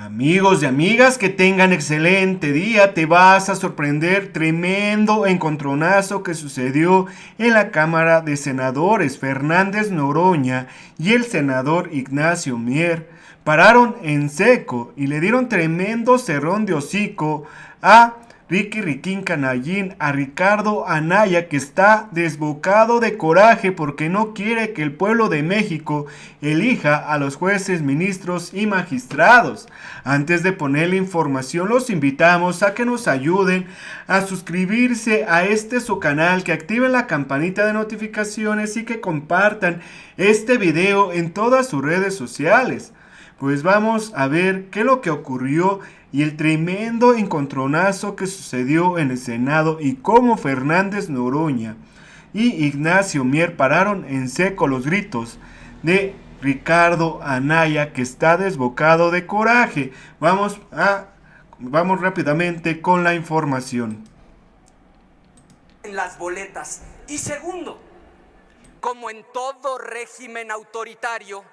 Amigos y amigas, que tengan excelente día. Te vas a sorprender, tremendo encontronazo que sucedió en la Cámara de Senadores. Fernández Noroña y el senador Ignacio Mier pararon en seco y le dieron tremendo cerrón de hocico a Ricky Riquín Canallín, a Ricardo Anaya, que está desbocado de coraje porque no quiere que el pueblo de México elija a los jueces, ministros y magistrados. Antes de poner la información, los invitamos a que nos ayuden a suscribirse a su canal, que activen la campanita de notificaciones y que compartan este video en todas sus redes sociales. Pues vamos a ver qué es lo que ocurrió y el tremendo encontronazo que sucedió en el Senado y cómo Fernández Noroña y Ignacio Mier pararon en seco los gritos de Ricardo Anaya, que está desbocado de coraje. Vamos rápidamente con la información. En las boletas. Y segundo, como en todo régimen autoritario,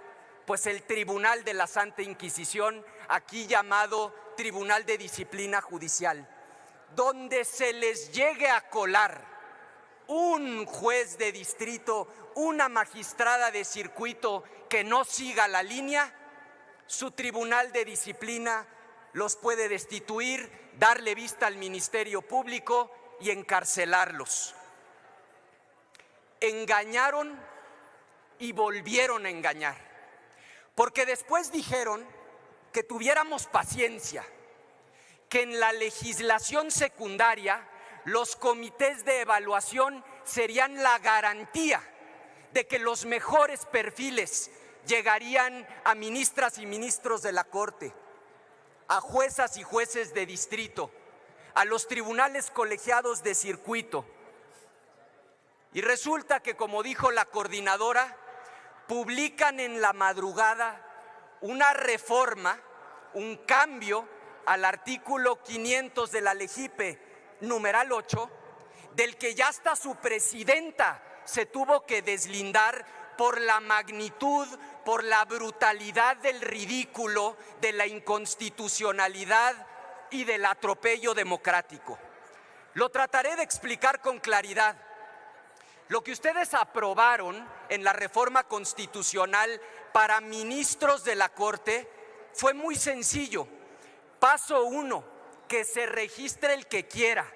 pues el Tribunal de la Santa Inquisición, aquí llamado Tribunal de Disciplina Judicial, donde se les llegue a colar un juez de distrito, una magistrada de circuito que no siga la línea, su Tribunal de Disciplina los puede destituir, darle vista al Ministerio Público y encarcelarlos. Engañaron y volvieron a engañar, porque después dijeron que tuviéramos paciencia, que en la legislación secundaria los comités de evaluación serían la garantía de que los mejores perfiles llegarían a ministras y ministros de la Corte, a juezas y jueces de distrito, a los tribunales colegiados de circuito. Y resulta que, como dijo la coordinadora, publican en la madrugada una reforma, un cambio al artículo 500 de la LEGIPE, numeral 8, del que ya hasta su presidenta se tuvo que deslindar por la magnitud, por la brutalidad del ridículo, de la inconstitucionalidad y del atropello democrático. Lo trataré de explicar con claridad. Lo que ustedes aprobaron en la reforma constitucional para ministros de la Corte fue muy sencillo. Paso 1, que se registre el que quiera,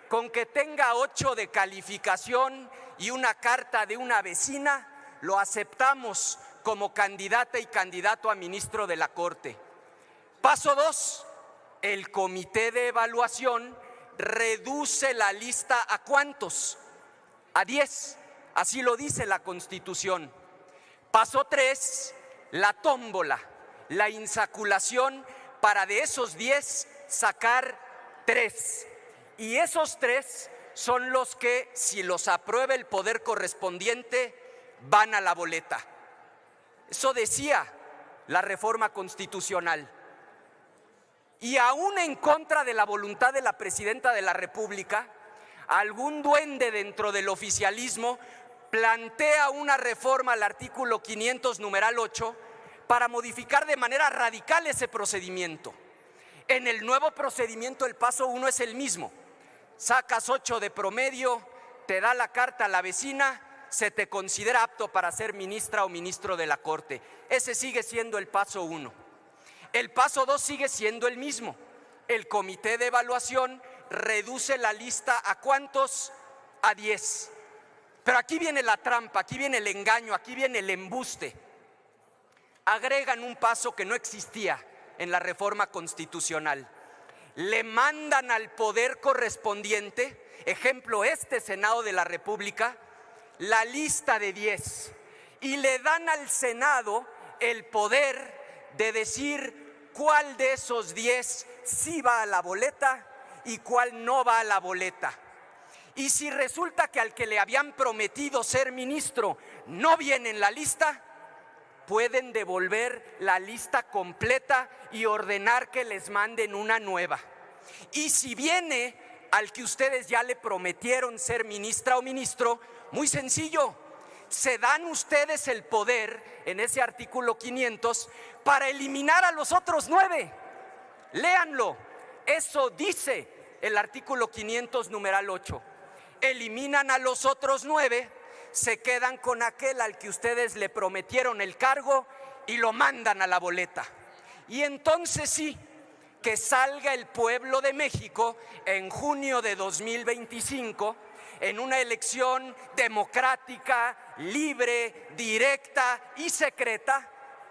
con que tenga 8 de calificación y una carta de una vecina, lo aceptamos como candidata y candidato a ministro de la Corte. Paso 2, el comité de evaluación reduce la lista ¿a cuántos? A 10, así lo dice la Constitución. Paso 3, la tómbola, la insaculación para de esos 10 sacar 3. Y esos 3 son los que, si los aprueba el poder correspondiente, van a la boleta. Eso decía la reforma constitucional. Y aún en contra de la voluntad de la presidenta de la República, algún duende dentro del oficialismo plantea una reforma al artículo 500, numeral 8, para modificar de manera radical ese procedimiento. En el nuevo procedimiento el paso 1 es el mismo. Sacas 8 de promedio, te da la carta a la vecina, se te considera apto para ser ministra o ministro de la Corte. Ese sigue siendo el paso 1. El paso 2 sigue siendo el mismo. El comité de evaluación reduce la lista ¿a cuántos? A 10. Pero aquí viene la trampa, aquí viene el engaño, aquí viene el embuste. Agregan un paso que no existía en la reforma constitucional. Le mandan al poder correspondiente, ejemplo este Senado de la República, la lista de 10 y le dan al Senado el poder de decir cuál de esos 10 sí va a la boleta y cuál no va a la boleta. Y si resulta que al que le habían prometido ser ministro no viene en la lista, pueden devolver la lista completa y ordenar que les manden una nueva. Y si viene al que ustedes ya le prometieron ser ministra o ministro, muy sencillo, se dan ustedes el poder en ese artículo 500 para eliminar a los otros 9 léanlo. Eso dice el artículo 500, numeral 8. Eliminan a los otros 9, se quedan con aquel al que ustedes le prometieron el cargo y lo mandan a la boleta. Y entonces sí, que salga el pueblo de México en junio de 2025 en una elección democrática, libre, directa y secreta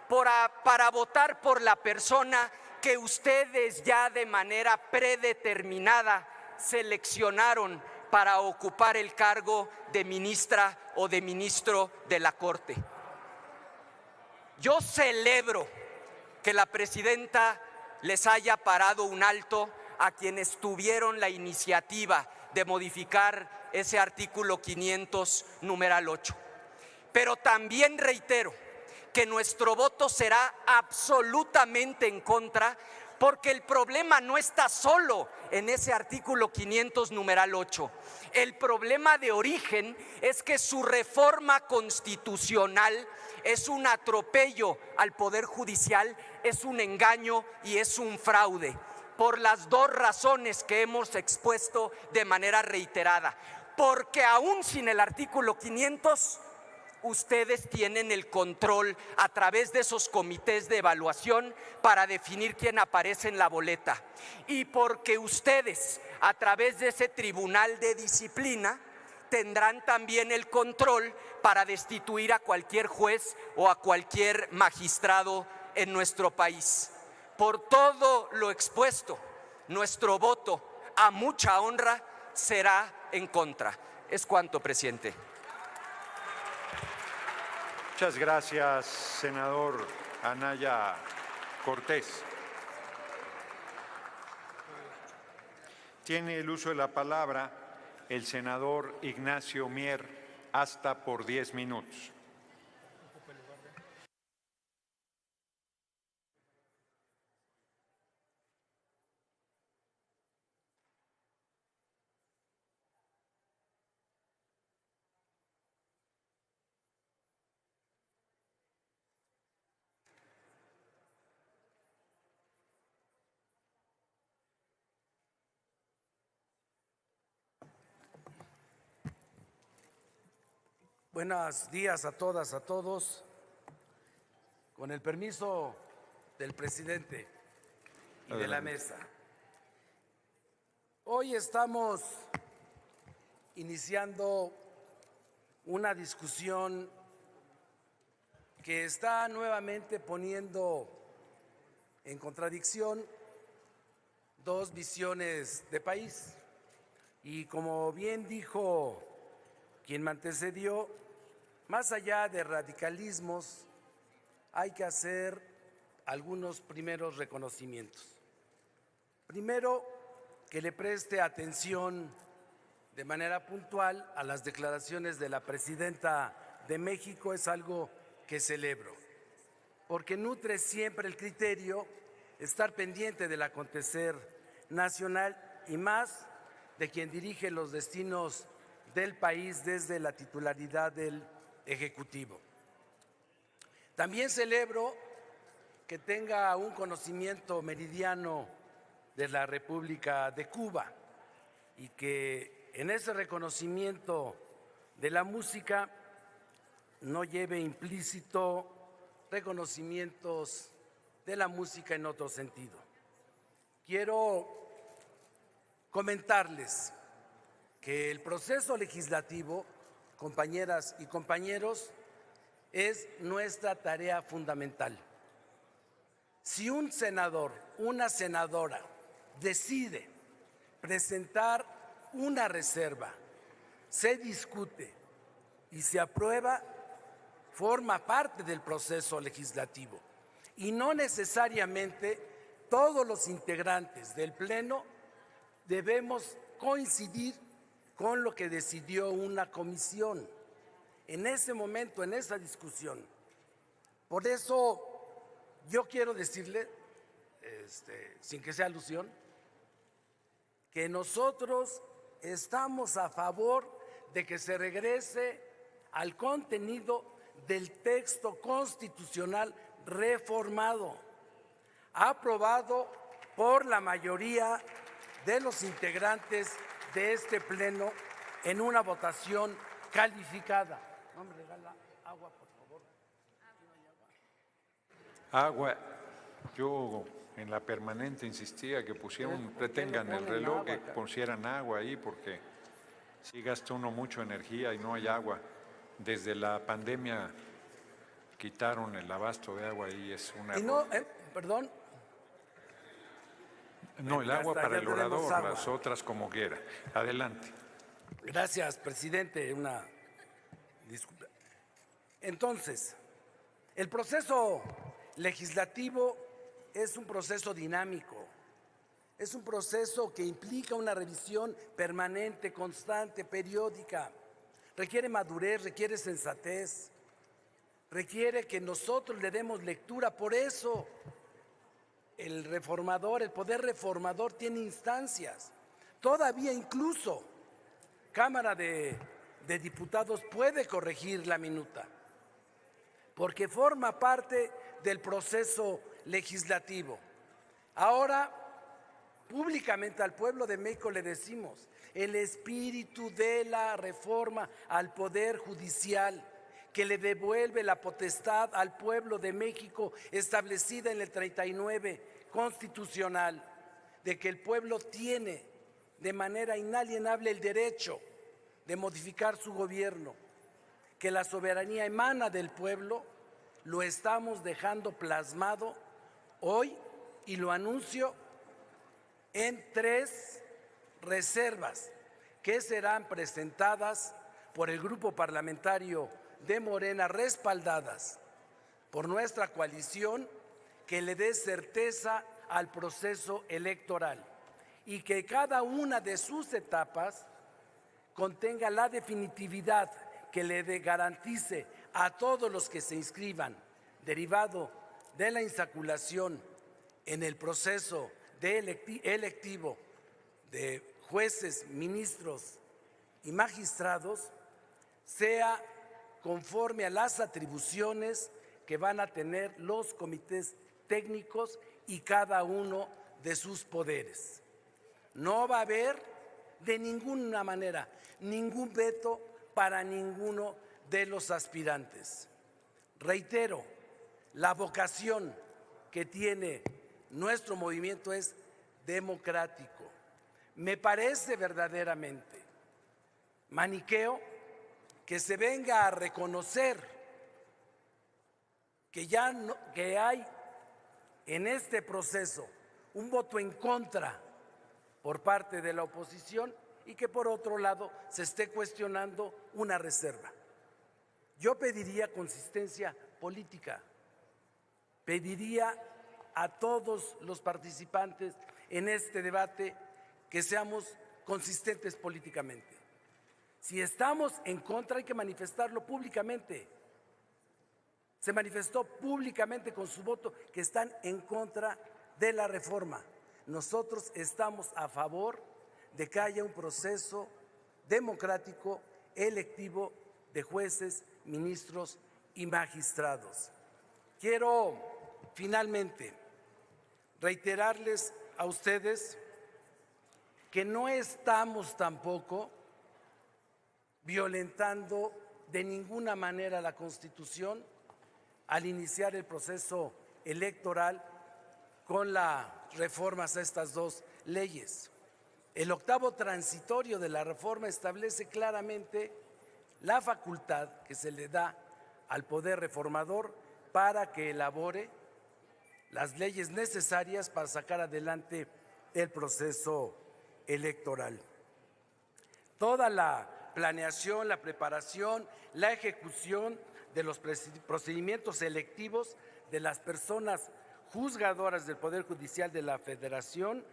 para votar por la persona que ustedes ya de manera predeterminada seleccionaron para ocupar el cargo de ministra o de ministro de la Corte. Yo celebro que la presidenta les haya parado un alto a quienes tuvieron la iniciativa de modificar ese artículo 500, numeral 8. Pero también reitero que nuestro voto será absolutamente en contra, porque el problema no está solo en ese artículo 500, numeral 8. El problema de origen es que su reforma constitucional es un atropello al Poder Judicial, es un engaño y es un fraude, por las dos razones que hemos expuesto de manera reiterada. Porque aún sin el artículo 500, ustedes tienen el control a través de esos comités de evaluación para definir quién aparece en la boleta. Y porque ustedes, a través de ese tribunal de disciplina, tendrán también el control para destituir a cualquier juez o a cualquier magistrado en nuestro país. Por todo lo expuesto, nuestro voto, a mucha honra, será en contra. Es cuanto, presidente. Muchas gracias, senador Anaya Cortés. Tiene el uso de la palabra el senador Ignacio Mier, hasta por 10 minutos. Buenos días a todas, a todos. Con el permiso del presidente y de la mesa. Hoy estamos iniciando una discusión que está nuevamente poniendo en contradicción dos visiones de país. Y como bien dijo quien me antecedió, más allá de radicalismos, hay que hacer algunos primeros reconocimientos. Primero, que le preste atención de manera puntual a las declaraciones de la presidenta de México, es algo que celebro, porque nutre siempre el criterio estar pendiente del acontecer nacional y más de quien dirige los destinos del país desde la titularidad del Ejecutivo. También celebro que tenga un conocimiento meridiano de la República de Cuba y que en ese reconocimiento de la música no lleve implícito reconocimientos de la música en otro sentido. Quiero comentarles que el proceso legislativo, compañeras y compañeros, es nuestra tarea fundamental. Si un senador, una senadora decide presentar una reserva, se discute y se aprueba, forma parte del proceso legislativo y no necesariamente todos los integrantes del Pleno debemos coincidir con lo que decidió una comisión en ese momento, en esa discusión. Por eso yo quiero decirle, sin que sea alusión, que nosotros estamos a favor de que se regrese al contenido del texto constitucional reformado, aprobado por la mayoría de los integrantes de este pleno en una votación calificada. ¿No me regala agua, por favor? Agua. Yo en la permanente insistía que detengan el reloj, que pusieran agua ahí, porque sí gasta uno mucha energía y no hay agua. Desde la pandemia quitaron el abasto de agua y es una... Y no, perdón. No, el Ya agua está, para ya el tenemos orador, agua. las otras como quiera. Adelante. Gracias, presidente. Una disculpa. Entonces, el proceso legislativo es un proceso dinámico, es un proceso que implica una revisión permanente, constante, periódica. Requiere madurez, requiere sensatez, requiere que nosotros le demos lectura. Por eso el reformador, el poder reformador tiene instancias. Todavía incluso Cámara de Diputados puede corregir la minuta, porque forma parte del proceso legislativo. Ahora, públicamente al pueblo de México le decimos: el espíritu de la reforma al Poder Judicial, que le devuelve la potestad al pueblo de México establecida en el 39 constitucional, de que el pueblo tiene de manera inalienable el derecho de modificar su gobierno, que la soberanía emana del pueblo, lo estamos dejando plasmado hoy y lo anuncio en 3 reservas que serán presentadas por el grupo parlamentario de Morena, respaldadas por nuestra coalición, que le dé certeza al proceso electoral y que cada una de sus etapas contenga la definitividad que le garantice a todos los que se inscriban, derivado de la insaculación en el proceso electivo de jueces, ministros y magistrados, sea conforme a las atribuciones que van a tener los comités técnicos y cada uno de sus poderes. No va a haber de ninguna manera ningún veto para ninguno de los aspirantes. Reitero, la vocación que tiene nuestro movimiento es democrático. Me parece verdaderamente maniqueo que se venga a reconocer que hay en este proceso un voto en contra por parte de la oposición y que por otro lado se esté cuestionando una reserva. Yo pediría consistencia política, pediría a todos los participantes en este debate que seamos consistentes políticamente. Si estamos en contra hay que manifestarlo públicamente. Se manifestó públicamente con su voto que están en contra de la reforma. Nosotros estamos a favor de que haya un proceso democrático, electivo de jueces, ministros y magistrados. Quiero finalmente reiterarles a ustedes que no estamos tampoco violentando de ninguna manera la Constitución al iniciar el proceso electoral con las reformas a estas 2 leyes. El 8º transitorio de la reforma establece claramente la facultad que se le da al Poder Reformador para que elabore las leyes necesarias para sacar adelante el proceso electoral. Toda la planeación, la preparación, la ejecución de los procedimientos selectivos de las personas juzgadoras del Poder Judicial de la Federación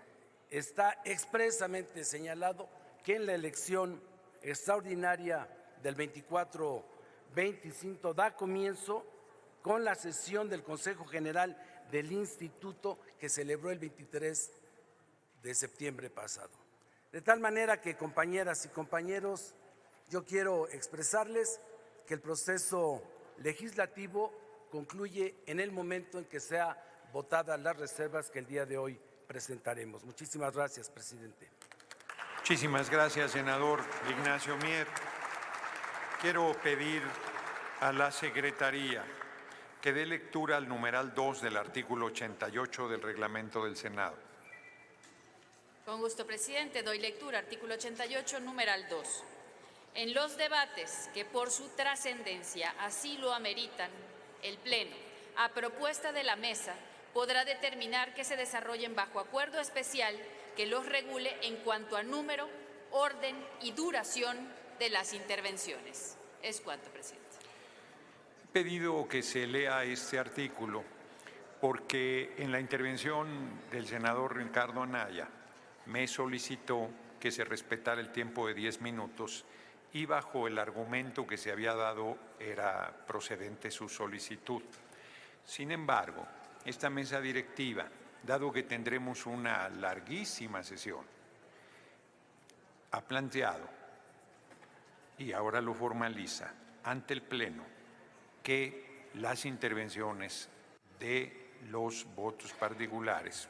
está expresamente señalado que en la elección extraordinaria del 24-25 da comienzo con la sesión del Consejo General del Instituto que celebró el 23 de septiembre pasado. De tal manera que, compañeras y compañeros, yo quiero expresarles que el proceso legislativo concluye en el momento en que sean votadas las reservas que el día de hoy presentaremos. Muchísimas gracias, presidente. Muchísimas gracias, senador Ignacio Mier. Quiero pedir a la Secretaría que dé lectura al numeral 2 del artículo 88 del reglamento del Senado. Con gusto, presidente. Doy lectura. Artículo 88, numeral 2. En los debates que por su trascendencia así lo ameritan, el Pleno, a propuesta de la Mesa, podrá determinar que se desarrollen bajo acuerdo especial que los regule en cuanto a número, orden y duración de las intervenciones. Es cuanto, presidente. He pedido que se lea este artículo porque en la intervención del senador Ricardo Anaya me solicitó que se respetara el tiempo de 10 minutos y bajo el argumento que se había dado era procedente su solicitud. Sin embargo, esta mesa directiva, dado que tendremos una larguísima sesión, ha planteado, y ahora lo formaliza ante el Pleno, que las intervenciones de los votos particulares,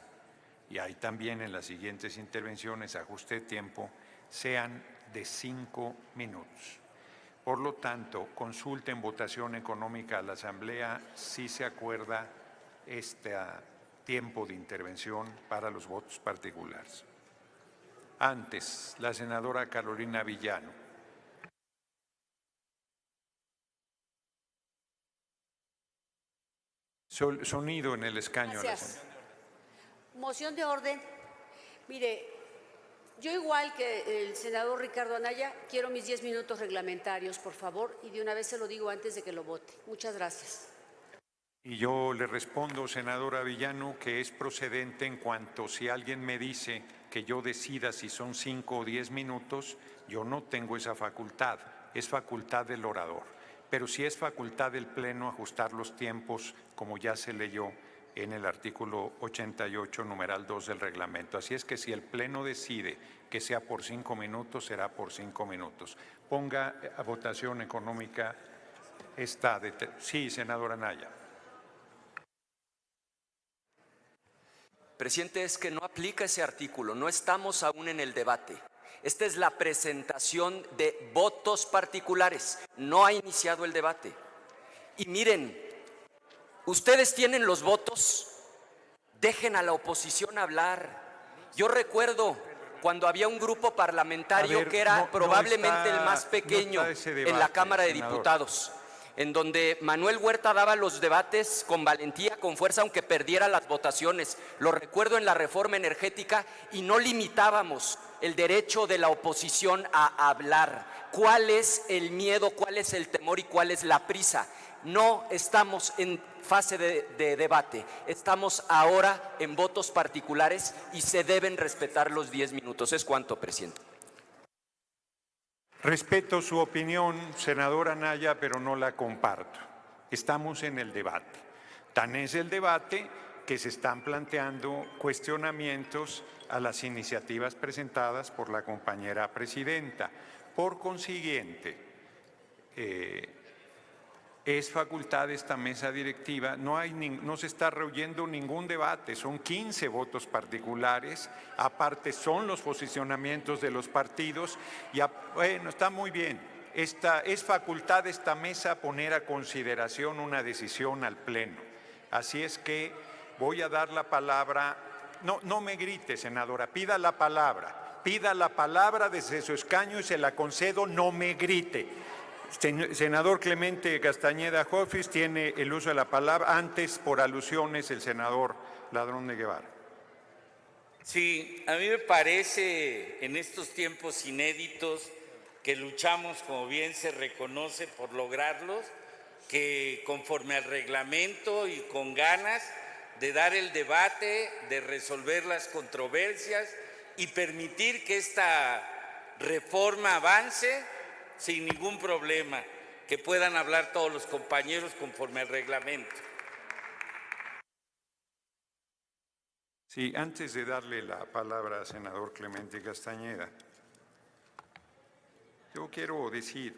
y ahí también en las siguientes intervenciones, ajuste de tiempo, sean de 5 minutos. Por lo tanto, consulta en votación económica a la Asamblea si se acuerda este tiempo de intervención para los votos particulares. Antes, la senadora Carolina Villano. Sonido en el escaño. Gracias. Moción de orden. Mire, yo igual que el senador Ricardo Anaya, quiero mis 10 minutos reglamentarios, por favor, y de una vez se lo digo antes de que lo vote. Muchas gracias. Y yo le respondo, senadora Villano, que es procedente en cuanto si alguien me dice que yo decida si son 5 o 10 minutos, yo no tengo esa facultad, es facultad del orador. Pero sí es facultad del Pleno ajustar los tiempos, como ya se leyó en el artículo 88, numeral 2 del reglamento. Así es que si el Pleno decide que sea por 5 minutos, será por 5 minutos. Ponga a votación económica esta. Sí, senadora Anaya. Presidente, es que no aplica ese artículo, no estamos aún en el debate. Esta es la presentación de votos particulares, no ha iniciado el debate. Y miren, ustedes tienen los votos, dejen a la oposición hablar. Yo recuerdo cuando había un grupo parlamentario que era probablemente el más pequeño en la Cámara de Diputados, en donde Manuel Huerta daba los debates con valentía, con fuerza, aunque perdiera las votaciones. Lo recuerdo en la reforma energética y no limitábamos el derecho de la oposición a hablar. ¿Cuál es el miedo, cuál es el temor y cuál es la prisa? No estamos en fase de debate, estamos ahora en votos particulares y se deben respetar los 10 minutos. ¿Es cuánto, presidente? Respeto su opinión, senadora Anaya, pero no la comparto. Estamos en el debate. Tan es el debate que se están planteando cuestionamientos a las iniciativas presentadas por la compañera presidenta. Por consiguiente, es facultad de esta mesa directiva, no se está reuniendo ningún debate, son 15 votos particulares, aparte son los posicionamientos de los partidos y bueno, está muy bien. Es facultad de esta mesa poner a consideración una decisión al Pleno. Así es que voy a dar la palabra, no me grite, senadora, pida la palabra desde su escaño y se la concedo, no me grite. Senador Clemente Castañeda Jofis tiene el uso de la palabra. Antes, por alusiones, el senador Ladrón de Guevara. Sí, a mí me parece en estos tiempos inéditos que luchamos, como bien se reconoce, por lograrlos, que conforme al reglamento y con ganas de dar el debate, de resolver las controversias y permitir que esta reforma avance sin ningún problema, que puedan hablar todos los compañeros conforme al reglamento. Sí, antes de darle la palabra al senador Clemente Castañeda, yo quiero decir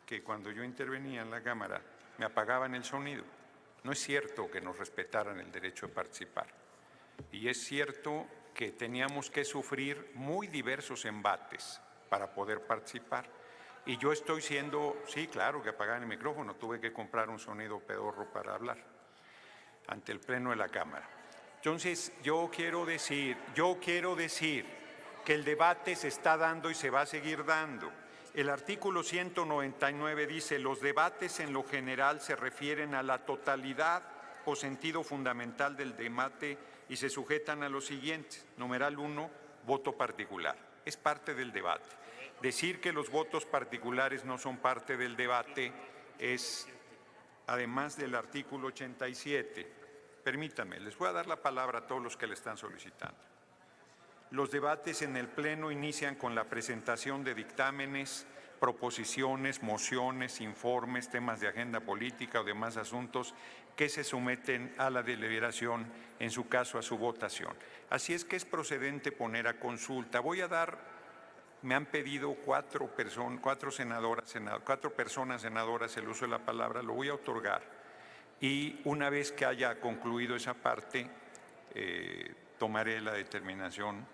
que cuando yo intervenía en la Cámara me apagaban el sonido. No es cierto que nos respetaran el derecho a participar. Y es cierto que teníamos que sufrir muy diversos embates para poder participar. Y yo estoy siendo, sí, claro que apagar el micrófono, tuve que comprar un sonido pedorro para hablar ante el Pleno de la Cámara. Entonces, yo quiero decir que el debate se está dando y se va a seguir dando. El artículo 199 dice, los debates en lo general se refieren a la totalidad o sentido fundamental del debate y se sujetan a lo siguiente. Numeral 1, voto particular. Es parte del debate. Decir que los votos particulares no son parte del debate es, además del artículo 87, permítanme, les voy a dar la palabra a todos los que le están solicitando. Los debates en el Pleno inician con la presentación de dictámenes, proposiciones, mociones, informes, temas de agenda política o demás asuntos que se someten a la deliberación, en su caso a su votación. Así es que es procedente poner a consulta. Voy a dar, me han pedido cuatro personas senadoras el uso de la palabra, lo voy a otorgar. Y una vez que haya concluido esa parte, tomaré la determinación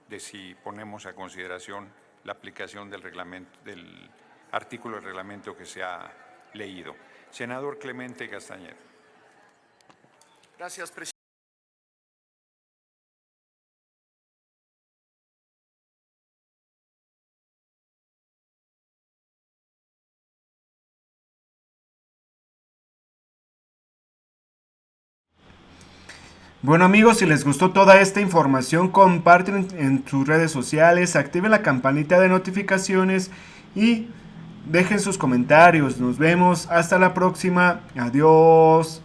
de si ponemos a consideración la aplicación del reglamento, del artículo del reglamento que se ha leído. Senador Clemente Castañeda. Gracias, presidente. Bueno amigos, si les gustó toda esta información, comparten en sus redes sociales, activen la campanita de notificaciones y dejen sus comentarios. Nos vemos hasta la próxima. Adiós.